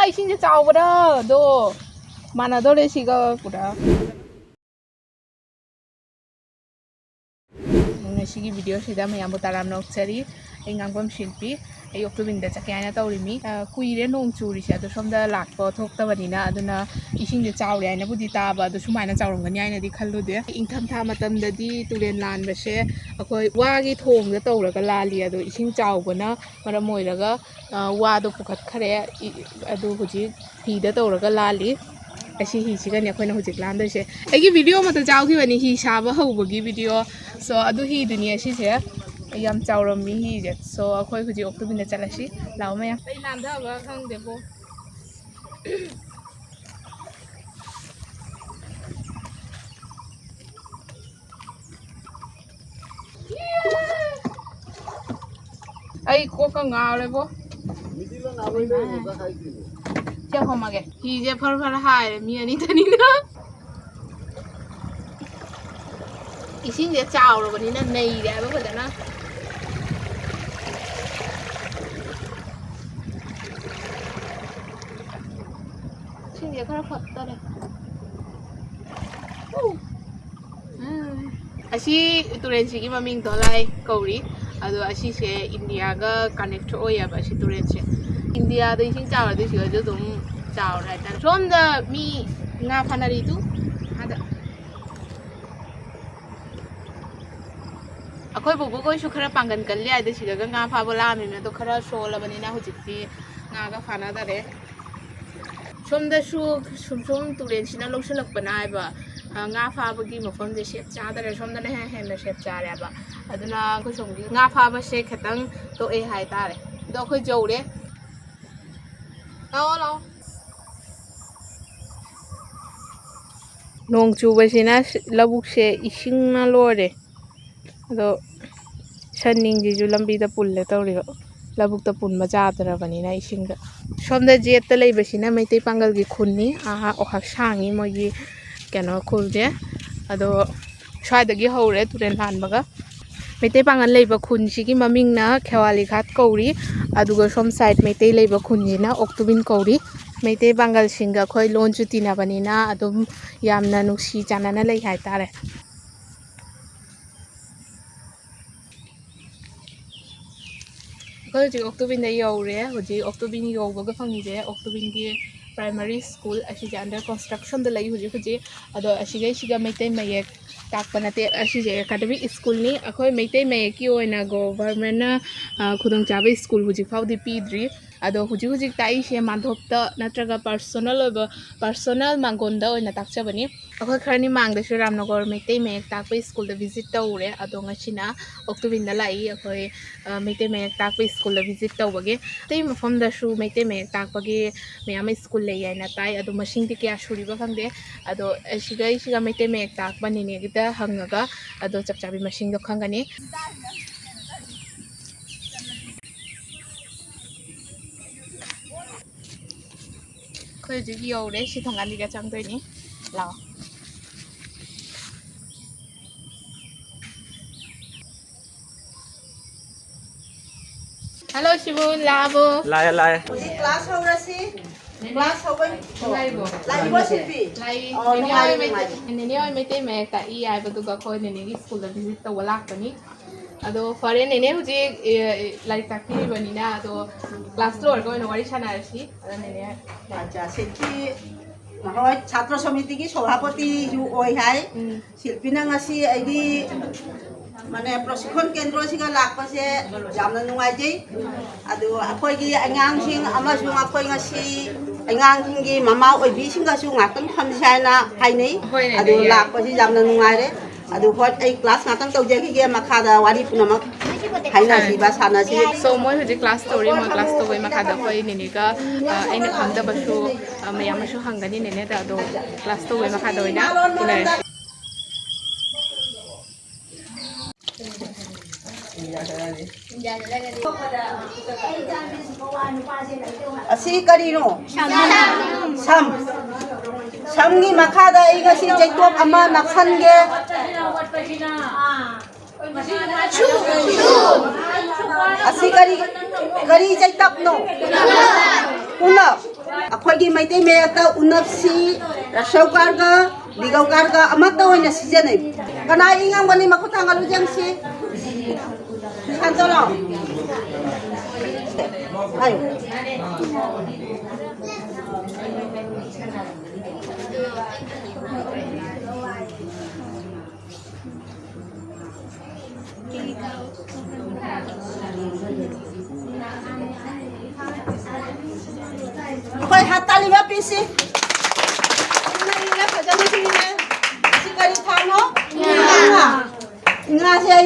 이신제 짜오보다 너 만화도레시가 보다 ꯉꯁꯤꯒꯤ ꯚꯤꯗꯤꯑꯣꯁꯤꯗ ꯃꯌꯥꯝꯕꯨ ꯇꯔꯥꯝꯅ ꯑꯣꯛꯆꯔꯤ ꯑꯩ ꯉꯥꯡꯐꯝ ꯁꯤꯜꯄꯤ ꯑꯩ ꯑꯣꯛꯇꯣꯕꯤꯟꯗ ꯆꯠꯀꯦ ꯍꯥꯏꯅ ꯇꯧꯔꯤꯃꯤ ꯀꯨꯏꯔꯦ ꯅꯣꯡ ꯆꯨꯔꯤꯁꯦ ꯑꯗꯣ ꯁꯣꯝꯗ ꯂꯥꯛꯄ ꯊꯣꯛꯇꯕꯅꯤꯅ ꯑꯗꯨꯅ ꯏꯁꯤꯡꯁꯦ ꯆꯥꯎꯔꯦ ꯍꯥꯏꯅꯕꯨꯗꯤ ꯇꯥꯕ ꯑꯗꯣ ꯁꯨꯃꯥꯏꯅ ꯆꯥꯎꯔꯝꯒꯅꯤ ꯍꯥꯏꯅꯗꯤ ꯈꯜꯂꯨꯗꯦ ꯏꯪꯊꯝꯊꯥ ꯃꯇꯝꯗꯗꯤ ꯇꯨꯔꯦꯟ ꯂꯥꯟꯕꯁꯦ ꯑꯩꯈꯣꯏ ꯋꯥꯒꯤ ꯊꯣꯡꯗ ꯇꯧꯔꯒ ꯂꯥꯜꯂꯤ ꯑꯗꯣ ꯏꯁꯤꯡ ꯆꯥꯎꯕꯅ ꯃꯔꯝ ꯑꯣꯏꯔꯒ ꯋꯥꯗꯣ ꯄꯨꯈꯠꯈꯔꯦ ꯑꯗꯨ ꯍꯧꯖꯤꯛ ꯍꯤꯗ ꯇꯧꯔꯒ ꯂꯥꯜꯂꯤ ꯑꯁꯤ ꯍꯤꯁꯤꯒꯅꯦ ꯑꯩꯈꯣꯏꯅ ꯍꯧꯖꯤꯛ ꯂꯥꯟꯗꯣꯏꯁꯦ ꯑꯩꯒꯤ ꯚꯤꯗꯤꯑꯣ ꯑꯃꯇ ꯆꯥꯎꯈꯤꯕꯅꯤ ꯍꯤ ꯁꯥꯕ ꯍꯧꯕꯒꯤ ꯚꯤꯗꯤꯑꯣ ꯁꯣ ꯑꯗꯨ ꯍꯤꯗꯨꯅꯤ ꯑꯁꯤꯁꯦ ꯌꯥꯝ ꯆꯥꯎꯔꯝꯃꯤ ꯍꯤꯁꯦ ꯁꯣ ꯑꯩꯈꯣꯏ ꯍꯧꯖꯤꯛ ꯑꯣꯛꯇꯣꯕꯤꯟꯗ ꯆꯠꯂꯁꯤ ꯂꯥꯛꯑꯣ ꯃꯌꯥꯝ ꯑꯩ ꯅꯥꯟꯊꯕ ꯈꯪꯗꯦꯕꯣ ꯑꯩ ꯀꯣꯛꯀ ꯉꯥꯎꯔꯦꯕꯣ ꯆꯦꯛꯍꯣꯝꯃꯒꯦ ꯍꯤꯁꯦ ꯐꯔ ꯐꯔ ꯍꯥꯏꯔꯦ ꯃꯤ ꯑꯅꯤꯇꯅꯤꯅ 이신제 짜오르버니나 내일에 하면 거잖아. 이신제 그래 컸더래. 아시 turensi기 maming dolai kauri. ado asise Indiaga connect oya ba si turensi. Indiada isin 짜오르도 siga 좀 짜오르 하다. 좀더 미 nga 파나리도 하다. अखोई बुबु कोई सुखरा पांगन कर लिया इधर सिर्फ गंगा फाबला में तो खरा शोला बनी ना हो चित्ती नागा फाना दरे सोमदा सुम तुरेन सिना लोग लग बनाए बा nga फाब की मफम जे शेप चादरे सोमदा ने है ना शेप चारे बा अदुना को सोमगी nga फाब से खतंग तो ए हाय तारे दो कोई जोरे लाओ लाओ नोंग चुबसिना लबुक से इसिंग ना लोरे अदो सन्निंगजिजु लंबीदा पुल्ले तौरिबा लबुक्ता पुनबा जादरबनिना इसिंगदा सोमदा जेत्ता लेबसिना मैतै पांगलगी खुन्नी ओहाक सांगी मोगी केनो खुलजे अदो स्वादगी हौरे तुरेन लानबगा मैतै पांगल लेबा खुनसिगी ममिंगना खेवाली घाट कौरी अदुगा सोम साइड मैतै लेबा खुनजिना ओक्तुबिन कौरी मैतै पांगल सिंगा खोय लोनजु तिनाबनिना अदुम यामना नुक्सी चानाना लै हायतारे हौजी ओक्टोबिन यौरे हौजी ओक्टोबिन यौबगा फंगिजे ओक्टोबिन की प्राइमरी स्कूल असिजे अंडर कंस्ट्रक्शन द लई हौजी अदो असिगे सिगा मैतै मयेक ताकपनाते असिजे एकेडमिक स्कूल नि अखोय मैतै मयेक की ओइना गवर्नमेंट ना खुदंग चाबे स्कूल हौजी फाउदी पीद्री अदो हौजी ताइसे माधोपता नत्रगा पर्सनल मांगोंदा ओइना ताकचबनी अखोय खरनी मांगदसु रामनगर मैतै मयेक ताकपे स्कूल द विजिट तौरे अदो ngachina ओक्टोबिन द लाई अखोय मैतै मयेक ताकपे स्कूल द विजिट तौबगे तै मफमदसु मैतै मयेक ताकपगे मयाम स्कूल ले याइना ताई अदो मसिंग ति क्या सुरिबा खंगदे अदो सिगा मैतै मयेक ताकपनिने गिदा हंगगा अदो चपचाबी मसिंग दो खंगनी खोय जी यौरे सि थंगालिगा चंगदोइनि लाओ हेलो शिबुन लाबो लाए क्लास हो रही क्लास हो गई लाई बो सिपी लाई नेने ओय मैतै मयेक ता ई आइबदुगा खोय नेने की स्कूल द विजिट तौवा लाक्पनी अदो फरे नेने हुजी लाइक ताकिबनिना अदो क्लास लोर को नवारी सानारसी अदो नेने अच्छा सिल्पी হয় ছাত্র সমিতি কি সভাপতি যু ওই হাই শিল্পী না ngasi আইদি মানে প্রশিক্ষণ কেন্দ্র সিগা লাকপাসে জামনা নুঙ্গাইজै আদু আখোইgi angangsing amasung akhoi ngasi angangsinggi mama oibi singasu ngakang khamsaina hainei adu lakpasi jamna nungaire adu hot ai class ngatang tawjegi ge makhada wari punamak haina siba sana si so moi huji class story mo class to wai makhada khoi nene ga aina khangda basu mayam su hangani nene da do class to wai makhada oina ina asi karino sam samgi makhada igasi jaitop ama naksange asi kari chay tap no unap akhoi gi mai te me ta unap si rasau karga digau karga amata hoina sijanai kana ingam gani makutang alu jang si santolo ayo Ako'y hatali ba, Pisi? Ina, pagkano si Ina? Si Karitano? Ina. Ina siya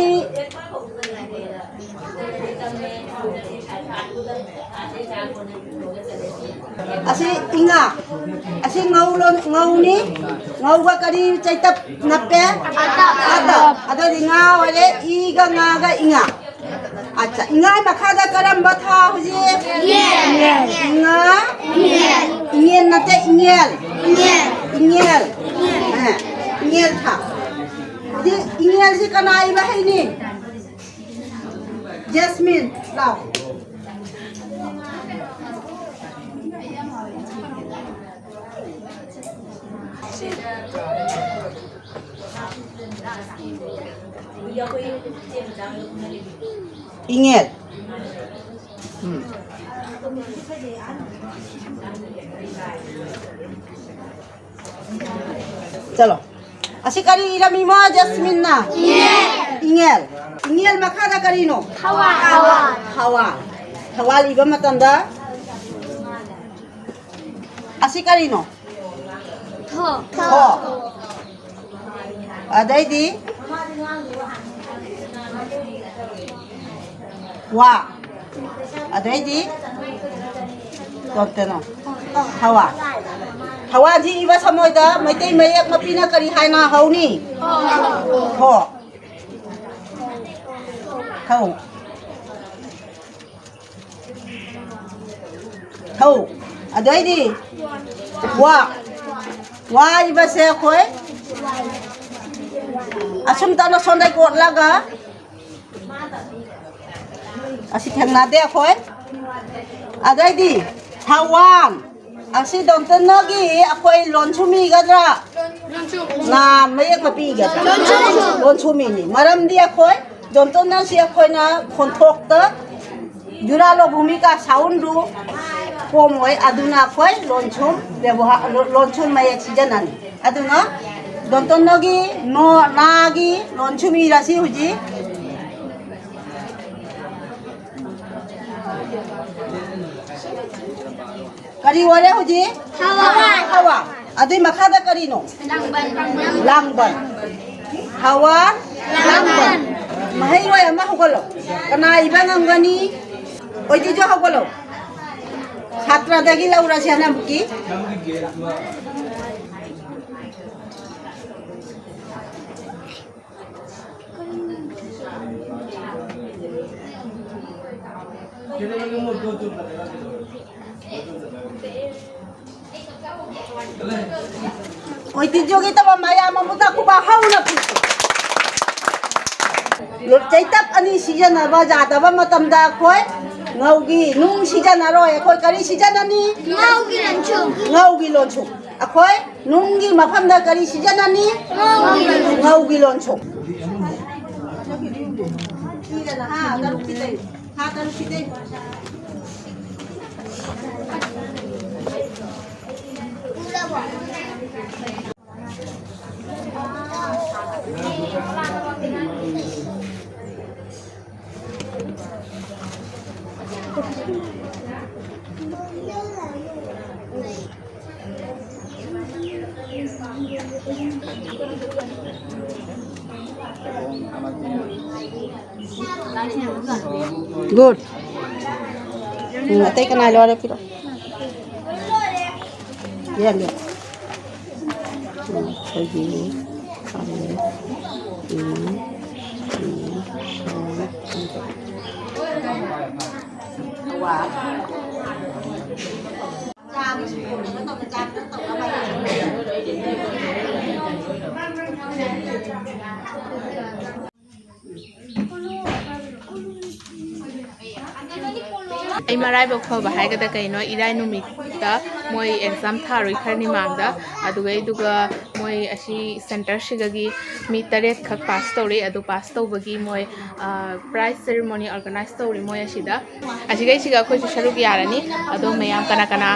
Asi Ina. Asi ngaw ni? Ngaw ka kari caytap nape? Ada di ngaw, ale iga nga Inga. अच्छा इंगा मखादा करम बथा हुजी इंगा इंगेल नते इंगेल हां इंगेल था ये इंगेल से कनाई बहै नी jasmine लाओ Ingel. Chalo. Asik kari irami mo Jasmine na. Ingel. Ingel makada kari no. Hawa iba matanda. Asik kari no. Ho. Adai di. Wa. Adai di. Dokter no. Hawa. Hawa ji iba samoy da mai tei mayak mapina kari hai na hau ni. Ho. Hau. Hau. Adai di. Wa. Wa iba se khoi. Asum tano sondai kot laga. Asi thangna de khoi. Adai di. Hawan. Asi donten nogi akhoi lonchumi gadra. Na mayak mapi gadra. Lonchumi ni. Maram di akhoi donten na si akhoi na kontok ta. Juralo bhumika sound ru komoi aduna akhoi lonchum lonchum mayak sijanan. Aduna donten nogi no nagi lonchumi rasi huji. Kari wale huji? Hawa. Adi makada kari no? Langban. Hawa. Langban. Mahai roy ama hukolo. Kana ibang ang gani. Oy di jo hukolo. Chhatra dagi laura siya na buki. Oy tijo kita ba maya mamuta ko ba hauna piso. Lorchaitap ani season ba jada ba matamda khoi ngaugi nung season aro khoi kari season ani ngaugi lonchu akhoi nunggi mafamda kari season ani ngaugi lonchu ha daru pite Good. Tay ka na lore piro. Yan yan. Sige. Wow. ꯑꯩ ꯃꯔꯥꯏꯕꯛ ꯐꯕ ꯍꯥꯏꯒꯗ ꯀꯩꯅꯣ ꯏꯔꯥꯏ ꯅꯨꯃꯤꯠꯇ ꯃꯣꯏ exam ꯊꯥꯔꯨꯏ ꯈꯔꯅꯤ ꯃꯥꯡꯗ ꯑꯗꯨꯒ ꯃꯣꯏ ꯑꯁꯤ ꯁꯦꯟꯇꯔꯁꯤꯗꯒꯤ ꯃꯤ 8 ꯈꯛ ꯄꯥꯁ ꯇꯧꯔꯤ ꯑꯗꯨ ꯄꯥꯁ ꯇꯧꯕꯒꯤ ꯃꯣꯏ ꯄ꯭ꯔꯥꯏꯖ ꯁꯦꯔꯤꯃꯣꯅꯤ ꯑꯣꯔꯒꯅꯥꯏꯖ ꯇꯧꯔꯤ ꯃꯣꯏ ꯑꯁꯤꯗ ꯑꯁꯤꯒꯩꯁꯤꯒ ꯑꯩꯈꯣꯏꯁꯨ ꯁꯔꯨꯛ ꯌꯥꯔꯅꯤ ꯑꯗꯣ ꯃꯌꯥꯝ ꯀꯅꯥ ꯀꯅꯥ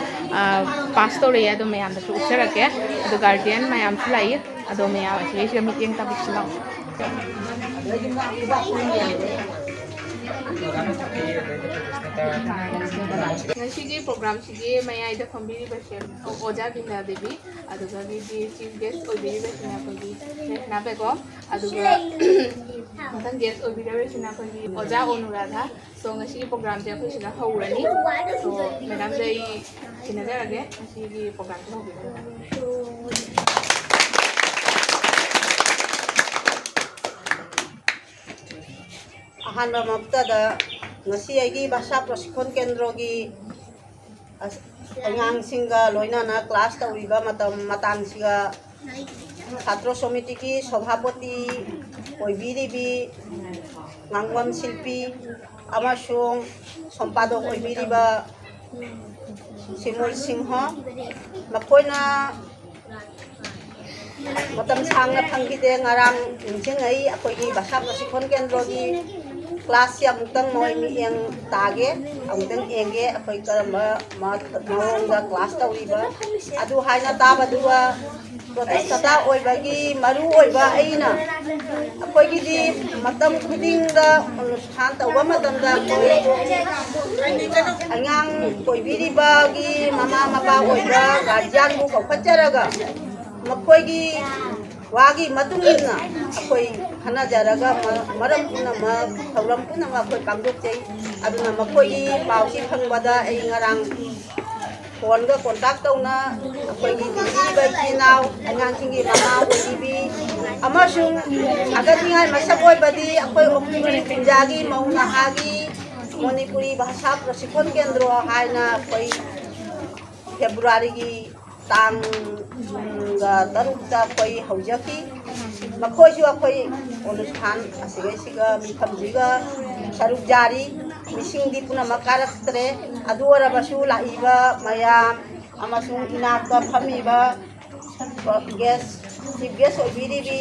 ꯄꯥꯁ ꯇꯧꯔꯛꯑꯦ ꯑꯗꯣ ꯃꯌꯥꯝꯗꯁꯨ ꯎꯠꯆꯔꯛꯀꯦ ꯑꯗꯣ ꯒꯥꯔꯖꯤꯌꯥꯟ ꯃꯌꯥꯝꯁꯨ ꯂꯥꯛꯏ ꯑꯗꯣ ꯃꯌꯥꯝ ꯑꯁꯤꯒꯩꯁꯤꯒ ꯃꯤꯠꯌꯦꯡ ꯇꯥꯕꯤꯁꯤ ꯂꯥꯛꯑꯣ ꯉꯁꯤꯒꯤ ꯄ꯭ꯔꯣꯒ꯭ꯔꯥꯝꯁꯤꯒꯤ ꯃꯌꯥꯏꯗ ꯐꯝꯕꯤꯔꯤꯕꯁꯦ ꯑꯣꯖꯥ ꯕꯤꯟꯗꯥ ꯗꯦꯕꯤ ꯑꯗꯨꯒꯒꯤꯗꯤ ꯆꯤꯐ ꯒꯦꯁ ꯑꯣꯏꯕꯤꯔꯤꯕꯁꯤꯅ ꯑꯩꯈꯣꯏꯒꯤ ꯔꯦꯍꯅꯥ ꯕꯦꯒꯣꯝ ꯑꯗꯨꯒ ꯃꯊꯪ ꯒꯦꯁ ꯑꯣꯏꯕꯤꯔꯤꯕꯁꯤꯅ ꯑꯩꯈꯣꯏꯒꯤ ꯑꯣꯖꯥ ꯑꯣꯅꯨꯔꯥꯙꯥ ꯁꯣ ꯉꯁꯤꯒꯤ ꯄ꯭ꯔꯣꯒ꯭ꯔꯥꯝꯁꯦ ꯑꯩꯈꯣꯏ ꯁꯤꯗ ꯍꯧꯔꯅꯤ ꯁꯣ ꯃꯦꯗꯥꯝꯗ ꯑꯩ ꯁꯤꯟꯅꯖꯔꯒꯦ ꯉꯁꯤꯒꯤ ꯄ꯭ꯔꯣꯒ꯭ꯔꯥꯝꯁꯦ ꯍꯧꯕꯤꯔꯒꯦ ꯑꯍꯥꯟꯕ ꯃꯛꯇꯗ ꯉꯁꯤ ꯑꯩꯒꯤ ꯚꯥꯁꯥ ꯄ꯭ꯔꯁꯤꯛꯈꯣꯟ ꯀꯦꯟꯗ꯭ꯔꯒꯤ ꯑꯉꯥꯡꯁꯤꯡꯒ ꯂꯣꯏꯅꯅ ꯀ꯭ꯂꯥꯁ ꯇꯧꯔꯤꯕ ꯃꯇꯥꯡꯁꯤꯒ ꯁꯥꯇ꯭ꯔ ꯁꯃꯤꯇꯤꯒꯤ ꯁꯚꯥꯄꯇꯤ ꯑꯣꯏꯕꯤꯔꯤꯕꯤ ꯉꯥꯡꯕꯝ ꯁꯤꯜꯄꯤ ꯑꯃꯁꯨꯡ ꯁꯝꯄꯥꯗꯛ ꯑꯣꯏꯕꯤꯔꯤꯕ ꯁꯤꯃꯨꯜ ꯁꯤꯡꯍ ꯃꯈꯣꯏꯅ ꯃꯇꯝ ꯁꯥꯡꯅ ꯐꯪꯈꯤꯗꯦ ꯉꯔꯥꯡ ꯅꯤꯡꯁꯤꯡꯉꯩ ꯑꯩꯈꯣꯏꯒꯤ ꯚꯥꯁꯥ ꯄ꯭ꯔꯁꯤꯛꯈꯣꯟ ꯀꯦꯟꯗ꯭ꯔꯒꯤ ꯀ꯭ꯂꯥꯁꯁꯤ ꯑꯃꯨꯛꯇꯪ ꯃꯣꯏ ꯃꯤꯠꯌꯦꯡ ꯇꯥꯒꯦ ꯑꯃꯨꯛꯇꯪ ꯌꯦꯡꯒꯦ ꯑꯩꯈꯣꯏ ꯀꯔꯝꯕ ꯃꯑꯣꯡꯗ ꯀ꯭ꯂꯥꯁ ꯇꯧꯔꯤꯕ ꯑꯗꯨ ꯍꯥꯏꯅ ꯇꯥꯕꯗꯨꯒ ꯄ꯭ꯔꯣꯇꯦꯁꯇꯥ ꯑꯣꯏꯕꯒꯤ ꯃꯔꯨ ꯑꯣꯏꯕ ꯑꯩꯅ ꯑꯩꯈꯣꯏꯒꯤꯗꯤ ꯃꯇꯝ ꯈꯨꯗꯤꯡꯗ ꯑꯅꯨꯁꯊꯥꯟ ꯇꯧꯕ ꯃꯇꯝꯗ ꯑꯉꯥꯡ ꯑꯣꯏꯕꯤꯔꯤꯕꯒꯤ ꯃꯃꯥ ꯃꯄꯥ ꯑꯣꯏꯕ ꯒꯥꯔꯖꯤꯌꯥꯟꯕꯨ ꯀꯧꯈꯠꯆꯔꯒ ꯃꯈꯣꯏꯒꯤ ꯋꯥꯒꯤ ꯃꯇꯨꯡ ꯏꯟꯅ ꯑꯩꯈꯣꯏ ꯈꯟꯅꯖꯔꯒ ꯃꯔꯝ ꯄꯨꯝꯅꯃꯛ ꯊꯧꯔꯝ ꯄꯨꯝꯅꯃꯛ ꯑꯩꯈꯣꯏ ꯄꯥꯡꯊꯣꯛꯆꯩ ꯑꯗꯨꯅ ꯃꯈꯣꯏꯒꯤ ꯄꯥꯎꯁꯤ ꯐꯪꯕꯗ ꯑꯩ ꯉꯔꯥꯡ ꯐꯣꯟꯒ ꯀꯣꯟꯇꯥꯛ ꯇꯧꯅ ꯑꯩꯈꯣꯏꯒꯤ ꯄꯤꯕꯤꯔꯤꯕ ꯏꯆꯤꯜ ꯏꯅꯥꯎ ꯑꯉꯥꯡꯁꯤꯡꯒꯤ ꯃꯃꯥ ꯑꯣꯏꯕꯤ ꯑꯃꯁꯨꯡ ꯊꯥꯒꯠꯅꯤꯡꯉꯥꯏ ꯃꯁꯛ ꯑꯣꯏꯕꯗꯤ ꯑꯩꯈꯣꯏ ꯑꯣꯛꯇꯣꯕꯔ ꯄꯨꯟꯖꯥꯒꯤ ꯃꯧ ꯅꯍꯥꯒꯤ ꯃꯅꯤꯄꯨꯔꯤ ꯚꯥꯁꯥ ꯄ꯭ꯔꯁꯤꯛꯈꯣꯟ ꯀꯦꯟꯗ꯭ꯔ ꯍꯥꯏꯅ ꯑꯩꯈꯣꯏ ꯐꯦꯕ꯭ꯔꯨꯋꯥꯔꯤꯒꯤ ꯇꯥꯡ 3ꯗ ꯑꯩꯈꯣꯏ ꯍꯧꯖꯈꯤ ꯃꯈꯣꯏꯁꯨ ꯑꯩꯈꯣꯏ ꯑꯅꯨꯁꯊꯥꯟ ꯑꯁꯤꯒꯩꯁꯤꯒ ꯃꯤꯐꯝꯁꯤꯒ ꯁꯔꯨꯛ ꯌꯥꯔꯤ ꯃꯤꯁꯤꯡꯗꯤ ꯄꯨꯝꯅꯃꯛ ꯀꯥꯔꯛꯇ꯭ꯔꯦ ꯑꯗꯨ ꯑꯣꯏꯔꯕꯁꯨ ꯂꯥꯛꯏꯕ ꯃꯌꯥꯝ ꯑꯃꯁꯨꯡ ꯏꯅꯥꯛꯇ ꯐꯝꯃꯤꯕ ꯆꯤꯐ ꯒꯦꯁ ꯑꯣꯏꯕꯤꯔꯤꯕꯤ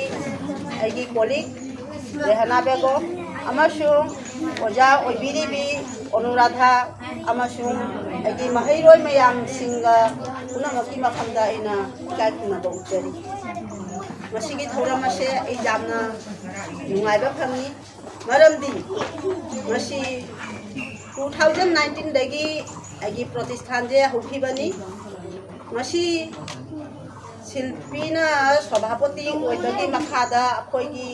ꯑꯩꯒꯤ ꯀꯣꯂꯤꯛ ꯔꯦꯍꯅꯥ ꯕꯦꯒꯣꯝ ꯑꯃꯁꯨꯡ ꯑꯣꯖꯥ ꯑꯣꯏꯕꯤꯔꯤꯕꯤ ꯑꯣꯅꯨꯔꯥꯙꯥ ꯑꯃꯁꯨꯡ ꯑꯩꯒꯤ ꯃꯍꯩꯔꯣꯏ ꯃꯌꯥꯝꯁꯤꯡꯒ ꯄꯨꯝꯅꯃꯛꯀꯤ ꯃꯐꯝꯗ ꯑꯩꯅ ꯏꯀꯥꯏ ꯈꯨꯝꯅꯕ ꯎꯠꯆꯔꯤ ꯃꯁꯤꯒꯤ ꯊꯧꯔꯝ ꯑꯁꯦ ꯑꯩ ꯌꯥꯝꯅ ꯅꯨꯡꯉꯥꯏꯕ ꯐꯪꯏ ꯃꯔꯝꯗꯤ ꯃꯁꯤ 2019ꯗꯒꯤ ꯑꯩꯒꯤ ꯄ꯭ꯔꯣꯇꯤꯁꯊꯥꯟꯁꯦ ꯍꯧꯈꯤꯕꯅꯤ ꯃꯁꯤ ꯁꯤꯜꯄꯤꯅ ꯁꯚꯥꯄꯇꯤ ꯑꯣꯏꯕꯒꯤ ꯃꯈꯥꯗ ꯑꯩꯈꯣꯏꯒꯤ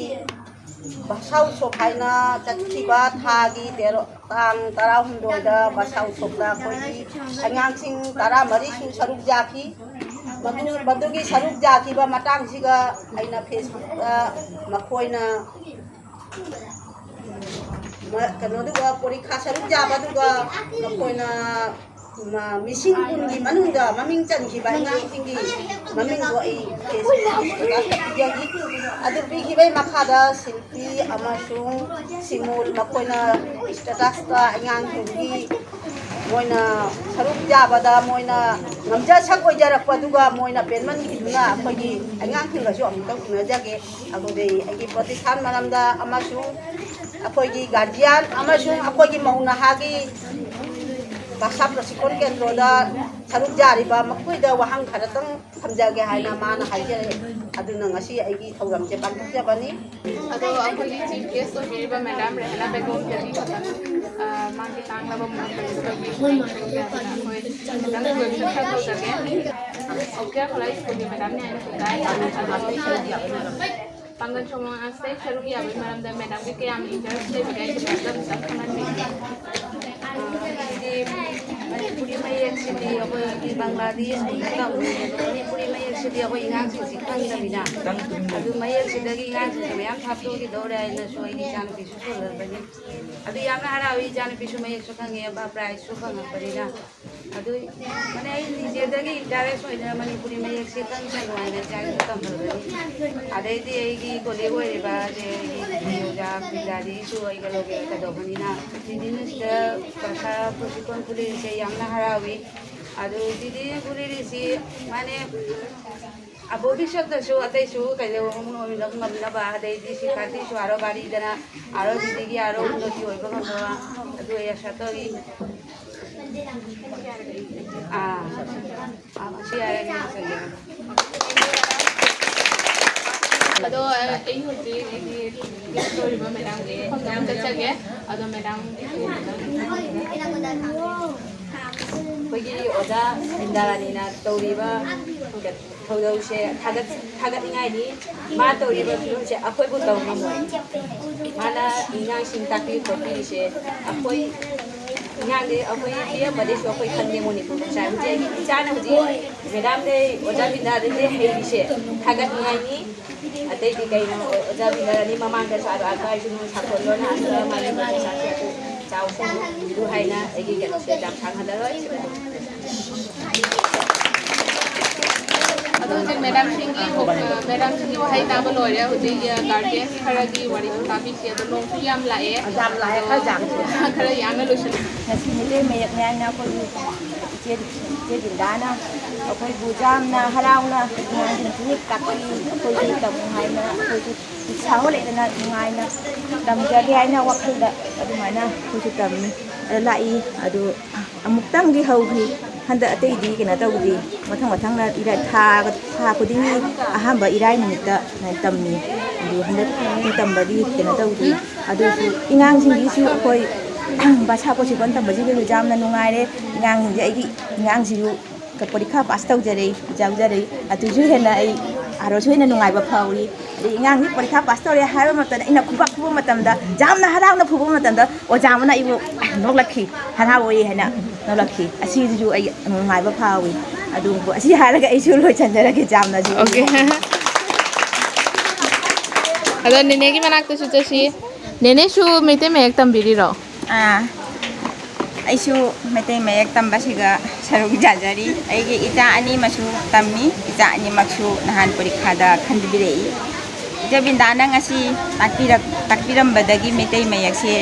ꯚꯥꯁꯥ ꯎꯠꯁꯣꯞ ꯍꯥꯏꯅ ꯆꯠꯈꯤꯕ ꯊꯥꯒꯤ ꯇꯥꯡ 16ꯗ ꯚꯥꯁꯥ ꯎꯠꯁꯣꯞꯇ ꯑꯩꯈꯣꯏꯒꯤ ꯑꯉꯥꯡꯁꯤꯡ 14ꯁꯨ ꯁꯔꯨꯛ ꯌꯥꯈꯤ ꯃꯗꯨꯒꯤ ꯁꯔꯨꯛ ꯌꯥꯈꯤꯕ ꯃꯇꯥꯡꯁꯤꯒ ꯑꯩꯅ ꯐꯦꯁꯕꯨꯛꯇ ꯃꯈꯣꯏꯅ ꯀꯩꯅꯣꯗꯨꯒ ꯄꯣꯔꯤꯈꯥ ꯁꯔꯨꯛ ꯌꯥꯕꯗꯨꯒ ꯃꯈꯣꯏꯅ ꯃꯤꯁꯤꯡ 10ꯒꯤ ꯃꯅꯨꯡꯗ ꯃꯃꯤꯡ ꯆꯟꯈꯤꯕ ꯑꯉꯥꯡꯁꯤꯡꯒꯤ ꯃꯃꯤꯡꯗꯣ ꯑꯩ ꯐꯦꯁꯕꯨꯛꯇ ꯄꯤꯖꯈꯤ ꯑꯗꯨ ꯄꯤꯈꯤꯕꯒꯤ ꯃꯈꯥꯗ ꯁꯤꯜꯄꯤ ꯑꯃꯁꯨꯡ ꯁꯤꯃꯨꯜ ꯃꯈꯣꯏꯅ ꯁ꯭ꯇꯦꯇꯁꯇ ꯑꯉꯥꯡꯁꯤꯡꯒꯤ ꯃꯣꯏꯅ ꯁꯔꯨꯛ ꯌꯥꯕꯗ ꯃꯣꯏꯅ ꯉꯝꯖꯁꯛ ꯑꯣꯏꯖꯔꯛꯄꯗꯨꯒ ꯃꯣꯏꯅ ꯄꯦꯟꯃꯟꯈꯤꯗꯨꯅ ꯑꯩꯈꯣꯏꯒꯤ ꯑꯉꯥꯡꯁꯤꯡꯒꯁꯨ ꯑꯃꯨꯛꯇꯪ ꯎꯅꯖꯒꯦ ꯑꯗꯨꯗꯩ ꯑꯩꯒꯤ ꯄ꯭ꯔꯣꯇꯤꯁꯊꯥꯟ ꯃꯔꯝꯗ ꯑꯃꯁꯨꯡ ꯑꯩꯈꯣꯏꯒꯤ ꯒꯥꯔꯖꯤꯌꯥꯟ ꯑꯃꯁꯨꯡ ꯑꯩꯈꯣꯏꯒꯤ ꯃꯧ ꯅꯍꯥꯒꯤ ꯚꯥꯁꯥ ꯄ꯭ꯔꯁꯤꯛꯈꯣꯟ ꯀꯦꯟꯗ꯭ꯔꯗ ꯁꯔꯨꯛ ꯌꯥꯔꯤꯕ ꯃꯈꯣꯏꯗ ꯋꯥꯍꯪ ꯈꯔꯇꯪ ꯊꯝꯖꯒꯦ ꯍꯥꯏꯅ ꯃꯥꯅ ꯍꯥꯏꯖꯔꯛꯑꯦ ꯑꯗꯨꯅ ꯉꯁꯤ ꯑꯩꯒꯤ ꯊꯧꯔꯝꯁꯦ ꯄꯥꯡꯊꯣꯛꯆꯕꯅꯤ ꯑꯗꯣ ꯑꯩꯈꯣꯏꯒꯤ ꯆꯤꯐ ꯒꯦꯁ ꯑꯣꯏꯕꯤꯔꯤꯕ ꯃꯦꯗꯥꯝ ꯔꯦꯍꯅꯥ ꯕꯦꯒꯣꯝꯗꯒꯤ ꯈꯛꯇꯪ ꯃꯥꯒꯤ ꯇꯥꯡꯂꯕ ꯃꯇꯝꯗꯨꯗꯒꯤ ꯑꯩꯈꯣꯏ ꯈꯤꯇꯪ ꯀ꯭ꯋꯦꯁꯟ ꯈꯔ ꯇꯧꯖꯒꯦ ꯑꯣꯀꯦ ꯈꯣꯂꯥꯏ ꯁ꯭ꯀꯨꯜꯒꯤ ꯃꯦꯗꯥꯝꯅꯤ ꯍꯥꯏꯅ ꯈꯨꯗꯥꯏ ꯄꯥꯡꯒꯜ ꯁꯣꯃꯣꯡ ꯑꯁꯦ ꯁꯔꯨꯛ ꯌꯥꯕꯒꯤ ꯃꯔꯝꯗ ꯃꯦꯗꯥꯝꯒꯤ ꯀꯌꯥꯝ ꯏꯟꯇꯔꯦꯁ ꯂꯩꯕꯒꯦ ꯑꯩꯒꯤ ꯈꯪꯍꯟꯕꯤꯌꯨ ꯃꯅꯤꯄꯨꯔꯤ ꯃꯌꯦꯛꯁꯤꯗꯤ ꯑꯩꯈꯣꯏꯒꯤ ꯕꯪꯒ꯭ꯂꯥꯗꯦꯁꯀꯤ ꯇꯧꯔꯤꯕ ꯃꯅꯤꯄꯨꯔꯤ ꯃꯌꯦꯛꯁꯤꯗꯤ ꯑꯩꯈꯣꯏ ꯑꯉꯥꯡꯁꯤꯡꯁꯤ ꯈꯪꯗꯕꯤꯗ ꯑꯗꯨ ꯃꯌꯦꯛꯁꯤꯗꯒꯤ ꯑꯉꯥꯡꯁꯤꯡꯁꯦ ꯃꯌꯥꯝ ꯊꯥꯞꯇꯣꯛꯈꯤꯗꯧꯔꯦ ꯍꯥꯏꯅꯁꯨ ꯑꯩꯒꯤ ꯏꯆꯥꯅꯨꯄꯤꯁꯨ ꯁꯣꯜꯂꯕꯅꯤ ꯑꯗꯨ ꯌꯥꯝꯅ ꯍꯔꯥꯎꯏ ꯏꯆꯥꯅꯨꯄꯤꯁꯨ ꯃꯌꯦꯛꯁꯨ ꯈꯪꯉꯦ ꯄ꯭ꯔꯥꯏꯖꯁꯨ ꯐꯪꯉꯛꯄꯅꯤꯅ ꯑꯗꯨ ꯃꯅꯦ ꯑꯩ ꯅꯤꯖꯦꯗꯒꯤ ꯏꯟꯇꯔꯦꯁ ꯑꯣꯏꯅ ꯃꯅꯤꯄꯨꯔꯤ ꯃꯌꯦꯛꯁꯦ ꯈꯪꯅ ꯅꯨꯡꯉꯥꯏꯅ ꯆꯥꯏꯁꯨ ꯇꯝꯍꯜꯂꯅꯤ ꯑꯗꯩꯗꯤ ꯑꯩꯒꯤ ꯀꯣꯂꯦꯖ ꯑꯣꯏꯔꯤꯕ ꯑꯩꯒꯤ ꯑꯣꯖꯥ ꯄꯤꯖꯥꯗꯤꯁꯨ ꯑꯩꯒ ꯂꯣꯏꯒꯦ ꯀꯩꯗꯧꯕꯅꯤꯅ ꯗꯤꯗꯤꯅ ꯁꯤꯗ ꯈꯔ ꯄ꯭ꯔꯣꯁꯤꯀꯣꯟ ꯄꯨꯂꯤꯁꯦ ꯌꯥꯝꯅ ꯍꯔꯥꯎꯏ ꯑꯗꯨ ꯗꯤꯗꯤꯅ ꯄꯨꯂꯤꯁꯤ ꯃꯥꯅꯦ भविष्यदसु अतैसु ngam adai si kati su aro bari dana aro digi aro unnoti hoiba ngamba adu ya satori si ara ni sanga ado ei hoji ei story ma madam ge nam ta chage ado madam kogi oda indarani na toriba thौदौसे थागतनिङाइ नि मा तौरिबा फिल्मसे अखोइबु तौनमोइ माना इङांसिं ताकि खोपिसे अखोइ इङांदे अखोइ बिया बदेसो अखोइ खन्ने मनिपुर भाषा हुजे इचाना हुजे madam दे ओजा बिना दे हेइसे थागतनिङाइ नि अतै दि कैनो ओजा बिना नि ममांग सारो आगाइ जुनु साखोलो ना आसरा मानि भाषा से चाउसु दुहाइना एगी गेसे जाम थांहदरoi ado je madam singi wahai ta ba loi re hoji guardian khara gi wari ta bi se ado long su yam lae kha jam khara yang na lotion Nasimite mayak na na ko je dindana ko bujam na haraw na ngin ni kakli ko ji tam hai na ko ji sao le na ngai na dam ja ge ai na wakil da adu mana ko ji tam ni lai adu amuktang gi hau gi handa atei di kena tau di mathang na irai tha khuding ahamba irai nimita na tamni du handa tam badi kena tau di adu su ingang sing gi su koi basa ko si kon tam baji ge jam na nungai re ingang je ai ingang si ka parikha pass tau jare jau jare atu ju hena ai aro su hena nungai ba phauri ingang ni parikha pass tau re haiba mata ina khubak khuba matam da jam na harau na phuba matam da o jam na ibu nok lakhi harau oi hena no lakhi asi ju ai ngai ba phawi adu asi haraga ai su loi chandara ge jam na ju okay ado nene gi manak tu su chasi nene su mete mek tambiri ro aisu metai mayak tamba siga saruk jajari aigi ita ani masu tammi ita ani maksu nahan parikha da khandibirei jabindana ngasi takpiram badagi metai mayak se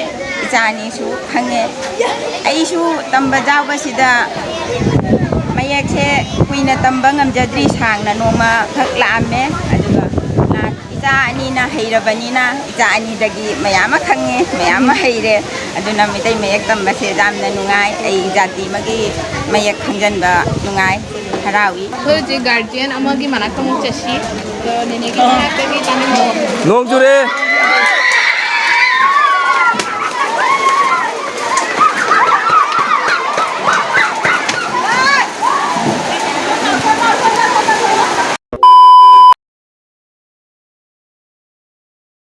ita ani su khange aisu tamba jawa sida mayak se kuina tamba ngamjadri sangna noma khak laame aduga ita ani na heirabani na ita ani dagi mayama khange mayama heire aduna mitai mayak tamba se jamna nungai ai jati magi mayak khangjanba nungai harawi so je guardian amagi manak tu chasi nene gi manak gi tani Nong jure